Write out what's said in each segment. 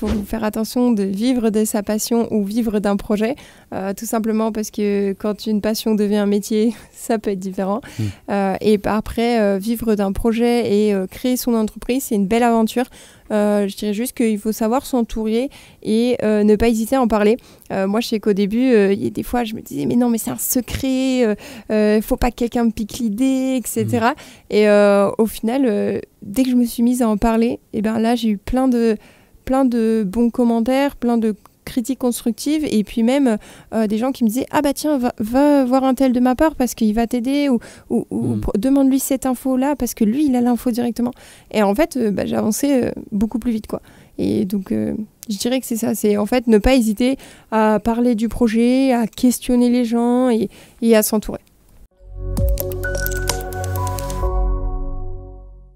faut faire attention de vivre de sa passion ou vivre d'un projet, tout simplement parce que quand une passion devient un métier, ça peut être différent. Et après, vivre d'un projet et créer son entreprise, c'est une belle aventure. Je dirais juste qu'il faut savoir s'entourer et ne pas hésiter à en parler. Moi, je sais qu'au début, des fois, je me disais, mais non, mais c'est un secret, faut pas que quelqu'un me pique l'idée, etc. Et au final, dès que je me suis mise à en parler, et ben là, j'ai eu plein de bons commentaires, plein de critiques constructives et puis même des gens qui me disaient bah tiens va voir un tel de ma part parce qu'il va t'aider ou demande-lui cette info là parce que lui il a l'info directement et en fait j'ai avancé beaucoup plus vite quoi et donc je dirais que c'est ça, c'est en fait ne pas hésiter à parler du projet, à questionner les gens et à s'entourer.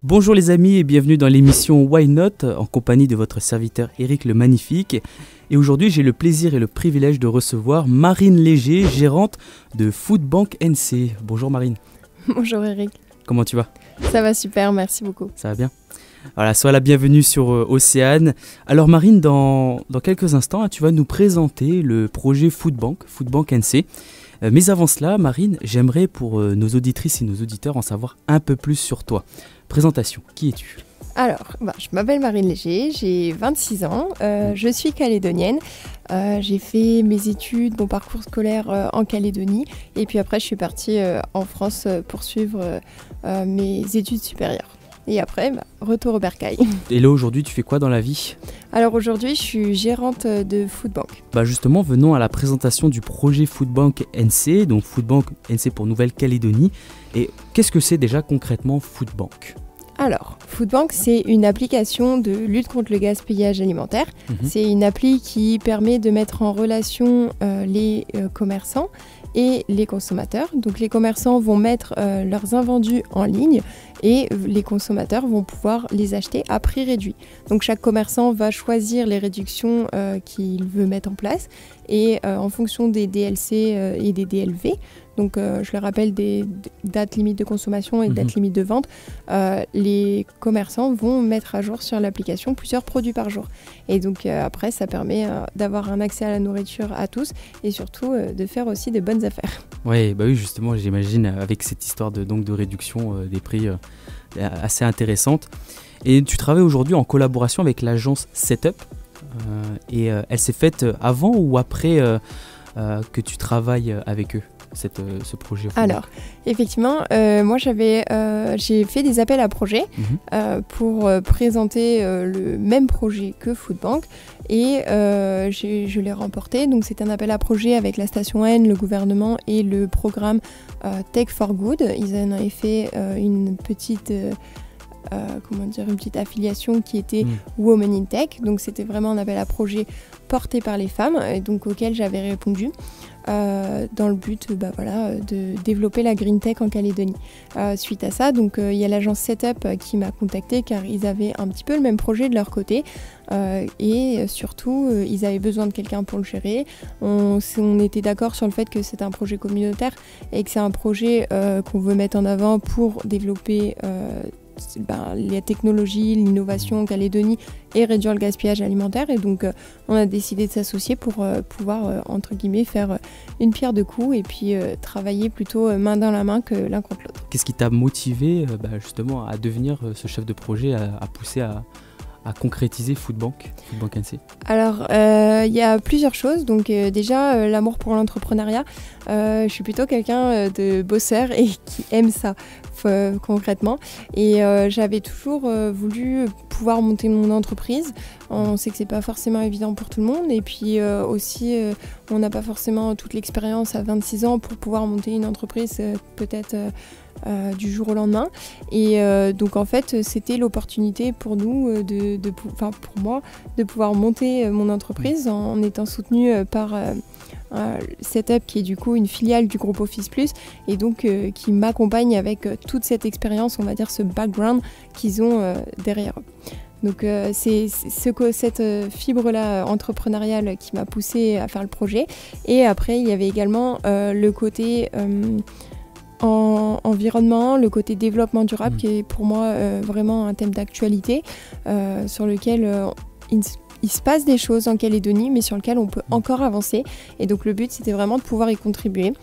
Bonjour les amis et bienvenue dans l'émission Why Not en compagnie de votre serviteur Eric le Magnifique. Et aujourd'hui j'ai le plaisir et le privilège de recevoir Marine Léger, gérante de Foodbank NC. Bonjour Marine. Bonjour Eric. Comment tu vas ? Ça va super, merci beaucoup. Ça va bien ? Voilà, sois la bienvenue sur Océane. Alors Marine, dans quelques instants, tu vas nous présenter le projet Foodbank NC. Mais avant cela, Marine, j'aimerais pour nos auditrices et nos auditeurs en savoir un peu plus sur toi. Présentation, qui es-tu ? Alors, je m'appelle Marine Léger, j'ai 26 ans, je suis calédonienne. J'ai fait mes études, mon parcours scolaire en Calédonie et puis après je suis partie en France poursuivre mes études supérieures. Et après, retour au bercail. Et là aujourd'hui, tu fais quoi dans la vie ? Alors aujourd'hui, je suis gérante de Foodbank. Justement, venons à la présentation du projet Foodbank NC, donc Foodbank NC pour Nouvelle-Calédonie. Et qu'est-ce que c'est déjà concrètement Foodbank ? Alors, Foodbank, c'est une application de lutte contre le gaspillage alimentaire. C'est une appli qui permet de mettre en relation les commerçants et les consommateurs. Donc les commerçants vont mettre leurs invendus en ligne et les consommateurs vont pouvoir les acheter à prix réduit. Donc chaque commerçant va choisir les réductions qu'il veut mettre en place et en fonction des DLC et des DLV, donc je le rappelle des dates limites de consommation et dates limites de vente, les commerçants vont mettre à jour sur l'application plusieurs produits par jour. Et donc après ça permet d'avoir un accès à la nourriture à tous et surtout de faire aussi de bonnes affaires. Oui, justement j'imagine avec cette histoire de réduction des prix assez intéressante. Et tu travailles aujourd'hui en collaboration avec l'agence Setup et elle s'est faite avant ou après que tu travailles avec eux ce projet? Alors, effectivement, moi j'ai fait des appels à projets pour présenter le même projet que Foodbank et je l'ai remporté. Donc c'est un appel à projet avec la station N, le gouvernement et le programme Tech for Good. Ils en avaient fait une petite affiliation qui était Women in Tech. Donc c'était vraiment un appel à projet porté par les femmes et donc auquel j'avais répondu dans le but de développer la Green Tech en Calédonie. Suite à ça, donc il y a l'agence Setup qui m'a contactée car ils avaient un petit peu le même projet de leur côté et surtout ils avaient besoin de quelqu'un pour le gérer. On était d'accord sur le fait que c'est un projet communautaire et que c'est un projet qu'on veut mettre en avant pour développer les technologies, l'innovation en Calédonie et réduire le gaspillage alimentaire. Et donc, on a décidé de s'associer pour pouvoir, entre guillemets, faire une pierre deux coups et puis travailler plutôt main dans la main que l'un contre l'autre. Qu'est-ce qui t'a motivé justement à devenir ce chef de projet, à pousser à concrétiser Foodbank NC? Alors, il y a plusieurs choses. Donc déjà, l'amour pour l'entrepreneuriat. Je suis plutôt quelqu'un de bosseur et qui aime ça concrètement. Et j'avais toujours voulu pouvoir monter mon entreprise. On sait que c'est pas forcément évident pour tout le monde. Et puis aussi, on n'a pas forcément toute l'expérience à 26 ans pour pouvoir monter une entreprise peut-être du jour au lendemain. Et donc en fait, c'était l'opportunité pour nous, pour moi, de pouvoir monter mon entreprise en étant soutenue par Setup qui est du coup une filiale du groupe Office Plus et donc qui m'accompagne avec toute cette expérience, on va dire ce background qu'ils ont derrière eux. Donc c'est cette fibre-là entrepreneuriale qui m'a poussée à faire le projet. Et après, il y avait également le côté environnement, le côté développement durable qui est pour moi vraiment un thème d'actualité sur lequel il se passe des choses en Calédonie, mais sur lesquelles on peut encore avancer. Et donc le but, c'était vraiment de pouvoir y contribuer.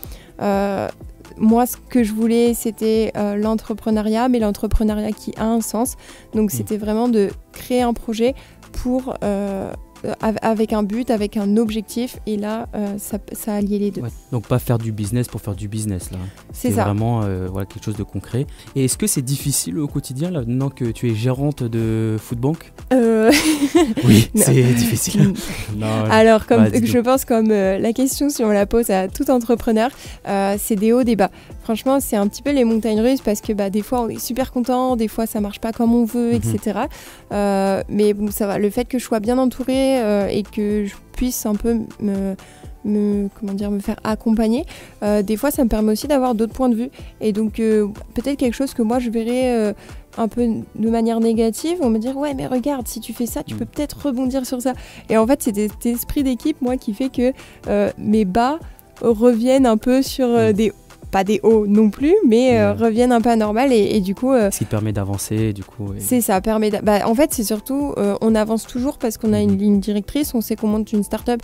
Moi, ce que je voulais, c'était l'entrepreneuriat, mais l'entrepreneuriat qui a un sens. Donc c'était vraiment de créer un projet pour... avec un but, avec un objectif, et là, ça alliait les deux. Ouais, donc pas faire du business pour faire du business, là. C'est ça. Vraiment quelque chose de concret. Et est-ce que c'est difficile au quotidien, là, maintenant que tu es gérante de Foodbank ? Oui, c'est difficile. Non, alors, je pense comme la question, si on la pose à tout entrepreneur, c'est des hauts, des bas. Franchement, c'est un petit peu les montagnes russes parce que des fois, on est super content, des fois, ça marche pas comme on veut, etc. Mais bon, ça va. Le fait que je sois bien entourée et que je puisse un peu me faire accompagner, des fois, ça me permet aussi d'avoir d'autres points de vue. Et donc, peut-être quelque chose que moi, je verrais... un peu de manière négative, on me dit ouais mais regarde, si tu fais ça, tu peux peut-être rebondir sur ça. Et en fait, c'est cet esprit d'équipe, moi, qui fait que mes bas reviennent un peu sur pas des hauts non plus, mais reviennent un peu à normal et du coup... Ce qui permet d'avancer, du coup. C'est ça, permet... en fait, c'est surtout, on avance toujours parce qu'on a une ligne directrice, on sait qu'on monte une start-up,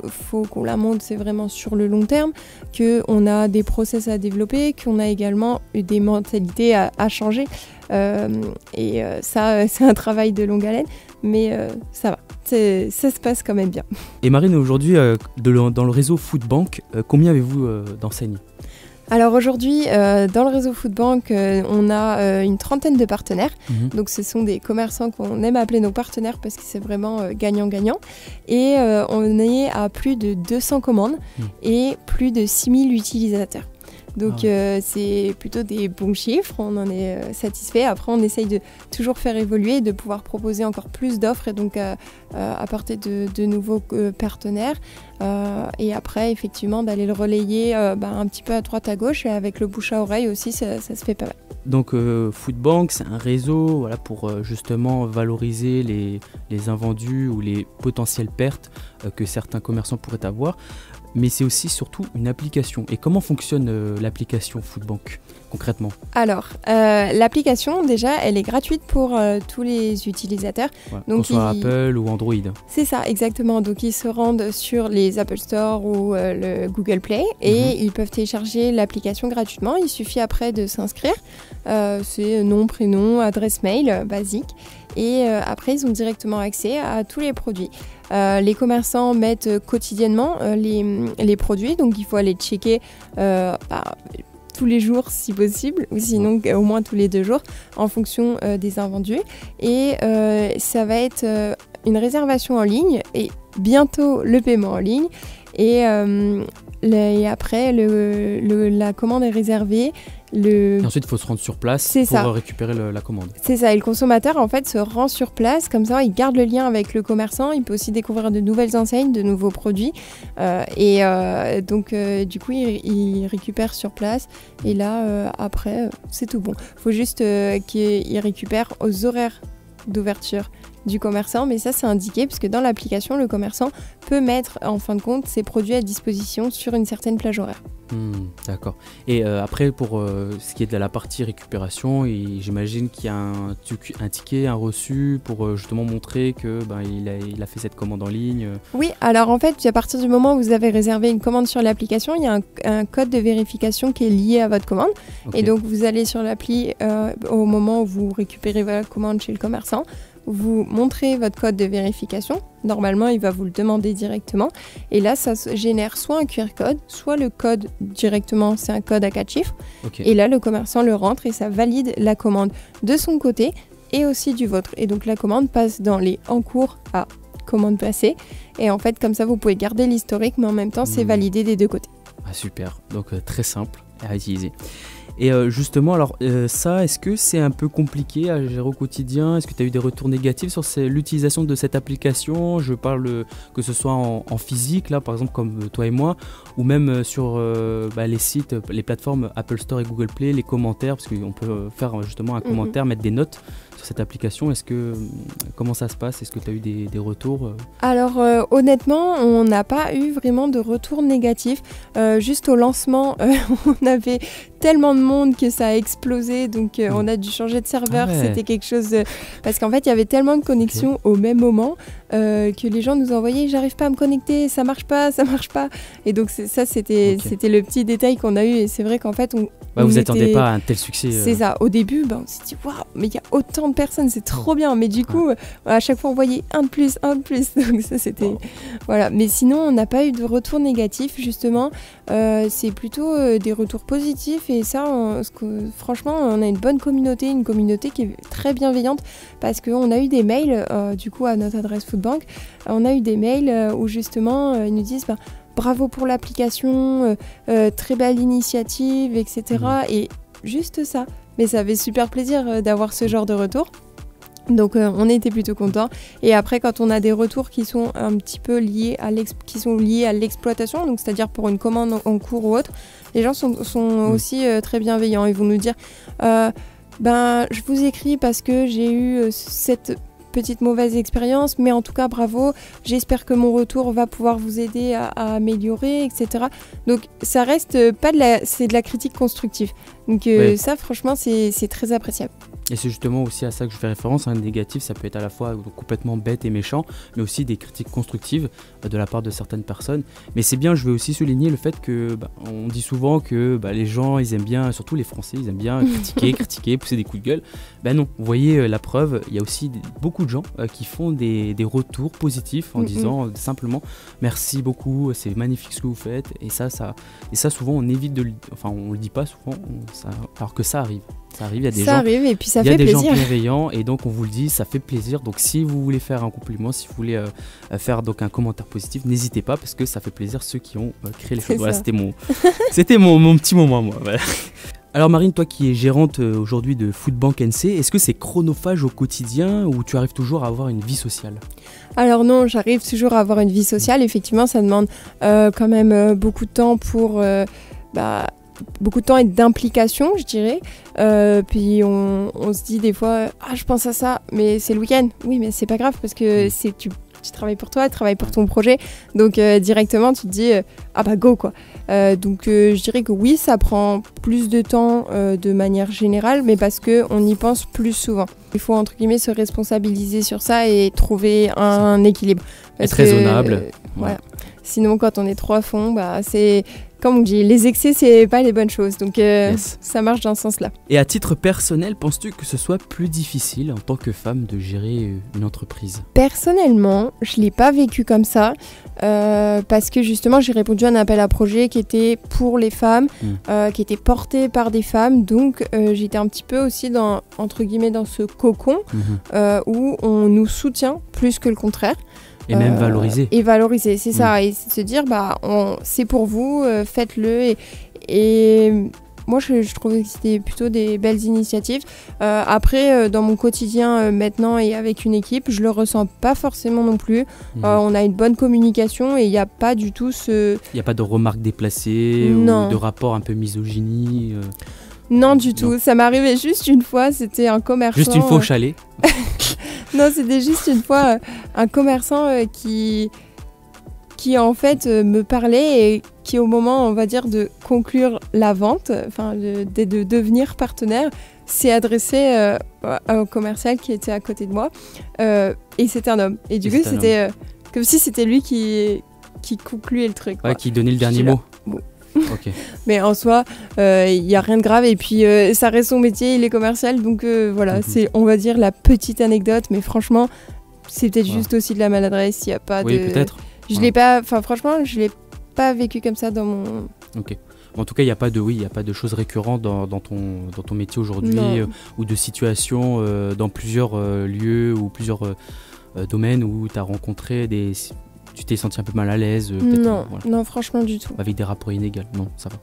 faut qu'on la monte, c'est vraiment sur le long terme, qu'on a des process à développer, qu'on a également des mentalités à changer. Ça, c'est un travail de longue haleine, mais ça va. Ça se passe quand même bien. Et Marine, aujourd'hui, dans le réseau Foodbank, combien avez-vous d'enseignes ? Alors aujourd'hui, dans le réseau Foodbank, on a une trentaine de partenaires. Donc ce sont des commerçants qu'on aime appeler nos partenaires parce que c'est vraiment gagnant-gagnant. Et on est à plus de 200 commandes et plus de 6000 utilisateurs. Donc c'est plutôt des bons chiffres, on en est satisfait. Après, on essaye de toujours faire évoluer, de pouvoir proposer encore plus d'offres et donc apporter de nouveaux partenaires. Et après, effectivement, d'aller le relayer un petit peu à droite à gauche et avec le bouche à oreille aussi, ça se fait pas mal. Donc Foodbank, c'est un réseau pour justement valoriser les invendus ou les potentielles pertes que certains commerçants pourraient avoir. Mais c'est aussi surtout une application. Et comment fonctionne l'application Foodbank concrètement ? Alors, l'application, déjà, elle est gratuite pour tous les utilisateurs. Ouais, donc que ce soit Apple ou Android. C'est ça, exactement. Donc, ils se rendent sur les Apple Store ou le Google Play et ils peuvent télécharger l'application gratuitement. Il suffit après de s'inscrire. C'est nom, prénom, adresse mail basique. Et après, ils ont directement accès à tous les produits. Les commerçants mettent quotidiennement les produits, donc il faut aller checker tous les jours si possible, ou sinon au moins tous les 2 jours, en fonction des invendus. Et ça va être une réservation en ligne et bientôt le paiement en ligne. Et après, la commande est réservée. Et ensuite, il faut se rendre sur place pour récupérer la commande. C'est ça, et le consommateur, en fait, se rend sur place. Comme ça, il garde le lien avec le commerçant. Il peut aussi découvrir de nouvelles enseignes, de nouveaux produits. Donc, du coup, il récupère sur place. Et là, après, c'est tout bon. Il faut juste qu'il récupère aux horaires d'ouverture du commerçant, mais ça c'est indiqué puisque dans l'application le commerçant peut mettre en fin de compte ses produits à disposition sur une certaine plage horaire. D'accord. Et après pour ce qui est de la partie récupération, j'imagine qu'il y a un ticket, un reçu pour justement montrer que il a fait cette commande en ligne. Oui, alors en fait à partir du moment où vous avez réservé une commande sur l'application, il y a un code de vérification qui est lié à votre commande. Okay. Et donc vous allez sur l'appli au moment où vous récupérez votre commande chez le commerçant. Vous montrez votre code de vérification. Normalement, il va vous le demander directement. Et là, ça génère soit un QR code, soit le code directement, c'est un code à 4 chiffres. Okay. Et là, le commerçant le rentre et ça valide la commande de son côté et aussi du vôtre. Et donc, la commande passe dans les en cours à commande passée. Et en fait, comme ça, vous pouvez garder l'historique, mais en même temps, c'est validé des 2 côtés. Ah, super. Donc, très simple à utiliser. Et justement, alors ça, est-ce que c'est un peu compliqué à gérer au quotidien ? Est-ce que tu as eu des retours négatifs sur l'utilisation de cette application ? Je parle que ce soit en physique, là par exemple comme toi et moi, ou même sur les sites, les plateformes Apple Store et Google Play, les commentaires, parce qu'on peut faire justement un commentaire, mettre des notes sur cette application. Comment ça se passe ? Est-ce que tu as eu des retours ? Alors honnêtement, on n'a pas eu vraiment de retours négatifs. Juste au lancement, on avait tellement de monde que ça a explosé, donc on a dû changer de serveur. C'était quelque chose parce qu'en fait il y avait tellement de connexions au même moment que les gens nous envoyaient j'arrive pas à me connecter, ça marche pas, et donc c'était le petit détail qu'on a eu, et c'est vrai qu'en fait vous attendez pas à un tel succès. C'est ça, au début on s'est dit waouh, mais il y a autant de personnes, c'est trop bien, mais du coup à chaque fois on voyait un de plus, donc ça c'était voilà. Mais sinon on n'a pas eu de retour négatif, justement c'est plutôt des retours positifs, et ça franchement on a une bonne communauté, une communauté qui est très bienveillante, parce qu'on a eu des mails du coup à notre adresse Foodbank, on a eu des mails où justement ils nous disent bravo pour l'application, très belle initiative, etc. Et juste ça, mais ça fait super plaisir d'avoir ce genre de retour. Donc on était plutôt contents. Et après, quand on a des retours qui sont un petit peu liés à l'exploitation, donc c'est-à-dire pour une commande en cours ou autre, les gens sont aussi très bienveillants. Ils vont nous dire je vous écris parce que j'ai eu cette petite mauvaise expérience, mais en tout cas bravo, j'espère que mon retour va pouvoir vous aider à améliorer, etc. Donc ça reste c'est de la critique constructive. Donc ça franchement c'est très appréciable. Et c'est justement aussi à ça que je fais référence. Un négatif, ça peut être à la fois complètement bête et méchant, mais aussi des critiques constructives de la part de certaines personnes. Mais c'est bien, je veux aussi souligner le fait que on dit souvent que les gens, ils aiment bien, surtout les Français, ils aiment bien critiquer, pousser des coups de gueule. Non, vous voyez la preuve, il y a aussi beaucoup de gens qui font des retours positifs en disant simplement merci beaucoup, c'est magnifique ce que vous faites. Et ça souvent on évite on le dit pas souvent, alors que ça arrive. Ça arrive, il y a des gens, arrive, et puis ça fait plaisir. Il y a des gens bienveillants, et donc on vous le dit, ça fait plaisir. Donc si vous voulez faire un compliment, si vous voulez faire donc un commentaire positif, n'hésitez pas, parce que ça fait plaisir ceux qui ont créé les choses. Voilà, c'était mon petit moment, moi. Voilà. Alors Marine, toi qui es gérante aujourd'hui de Foodbank NC, est-ce que c'est chronophage au quotidien, ou tu arrives toujours à avoir une vie sociale ? Alors non, j'arrive toujours à avoir une vie sociale. Effectivement, ça demande quand même beaucoup de temps beaucoup de temps et d'implication, je dirais. Puis on se dit des fois, je pense à ça, mais c'est le week-end. Oui, mais c'est pas grave, parce que tu travailles pour toi, tu travailles pour ton projet. Donc directement, tu te dis, go quoi. Donc je dirais que oui, ça prend plus de temps de manière générale, mais parce qu'on y pense plus souvent. Il faut entre guillemets se responsabiliser sur ça et trouver un équilibre. Être raisonnable. Voilà. Sinon, quand on est trop à fond, c'est... Comme on dit, les excès, c'est pas les bonnes choses. Donc, ça marche dans ce sens-là. Et à titre personnel, penses-tu que ce soit plus difficile en tant que femme de gérer une entreprise ? Personnellement, je l'ai pas vécu comme ça. Parce que justement, j'ai répondu à un appel à projet qui était pour les femmes, qui était porté par des femmes. Donc, j'étais un petit peu aussi entre guillemets dans ce cocon où on nous soutient plus que le contraire. Et même valoriser. Et valoriser, c'est ça. Et se dire, c'est pour vous, faites-le. Et moi, je trouvais que c'était plutôt des belles initiatives. Après, dans mon quotidien maintenant et avec une équipe, je le ressens pas forcément non plus. On a une bonne communication et il n'y a pas du tout ce... Il n'y a pas de remarques déplacées ou de rapports un peu misogynie Non, du tout. Ça m'est arrivé juste une fois, c'était un commerçant... Juste une fois au chalet Non, c'était juste une fois un commerçant qui en fait me parlait et qui au moment, on va dire, de conclure la vente, de devenir partenaire, s'est adressé au commercial qui était à côté de moi et c'était un homme. Et du coup, c'était comme si c'était lui qui concluait le truc. Ouais, qui donnait le dernier mot. Bon. Okay. Mais en soi, il n'y a rien de grave. Et puis, ça reste son métier, il est commercial. Donc voilà, c'est, on va dire, la petite anecdote. Mais franchement, c'est peut-être juste aussi de la maladresse. Il n'y a pas oui, peut-être. Je l'ai pas... Enfin, franchement, je ne l'ai pas vécu comme ça dans mon... Ok. En tout cas, il n'y a pas de choses récurrentes dans ton métier aujourd'hui ou de situations dans plusieurs lieux ou plusieurs domaines où tu as rencontré des... Tu t'es senti un peu mal à l'aise Non, franchement du tout. Avec des rapports inégaux, non, ça va.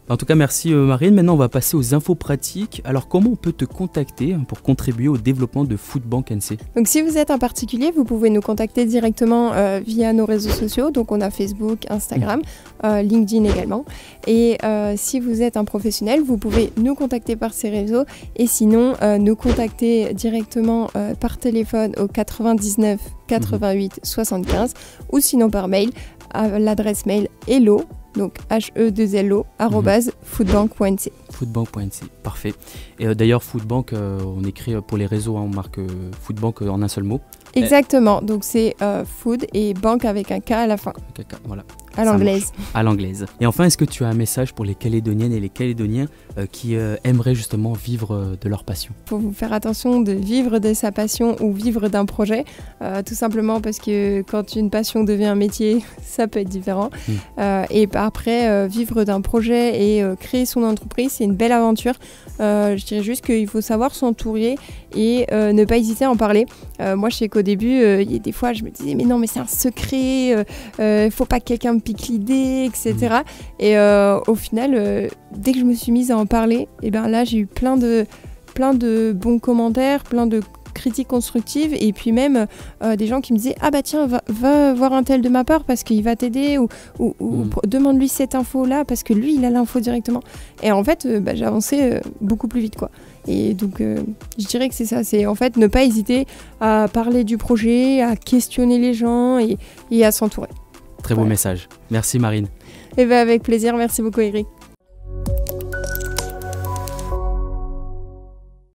En tout cas, merci Marine. Maintenant, on va passer aux infos pratiques. Alors, comment on peut te contacter pour contribuer au développement de Foodbank NC ? Donc, si vous êtes un particulier, vous pouvez nous contacter directement via nos réseaux sociaux. Donc, on a Facebook, Instagram, LinkedIn également. Et si vous êtes un professionnel, vous pouvez nous contacter par ces réseaux. Et sinon, nous contacter directement par téléphone au 99 88 75 ou sinon par mail à l'adresse mail hello donc HE2LO @foodbank.nc. Foodbank.nc, parfait. Et d'ailleurs, Foodbank, on écrit pour les réseaux, on marque Foodbank en un seul mot. Exactement, donc c'est food et bank avec un K à la fin. Voilà. À l'anglaise. À l'anglaise. Et enfin, est-ce que tu as un message pour les Calédoniennes et les Calédoniens qui aimeraient justement vivre de leur passion? Il faut vous faire attention de vivre de sa passion ou vivre d'un projet, tout simplement parce que quand une passion devient un métier, ça peut être différent. Et après, vivre d'un projet et créer son entreprise, c'est une belle aventure. Je dirais juste qu'il faut savoir s'entourer et ne pas hésiter à en parler. Moi, je sais qu'au début, des fois, je me disais, mais non, mais c'est un secret, faut pas que quelqu'un me pique l'idée, etc. Et au final, dès que je me suis mise à en parler, et ben là, j'ai eu plein de bons commentaires, plein de critiques constructives et puis même des gens qui me disaient ah bah tiens va voir un tel de ma part parce qu'il va t'aider ou demande-lui cette info là parce que lui il a l'info directement et en fait j'ai avancé beaucoup plus vite quoi. Et donc je dirais que c'est ça, c'est en fait ne pas hésiter à parler du projet, à questionner les gens et à s'entourer. Très beau message. Merci Marine. Et avec plaisir, merci beaucoup Eric.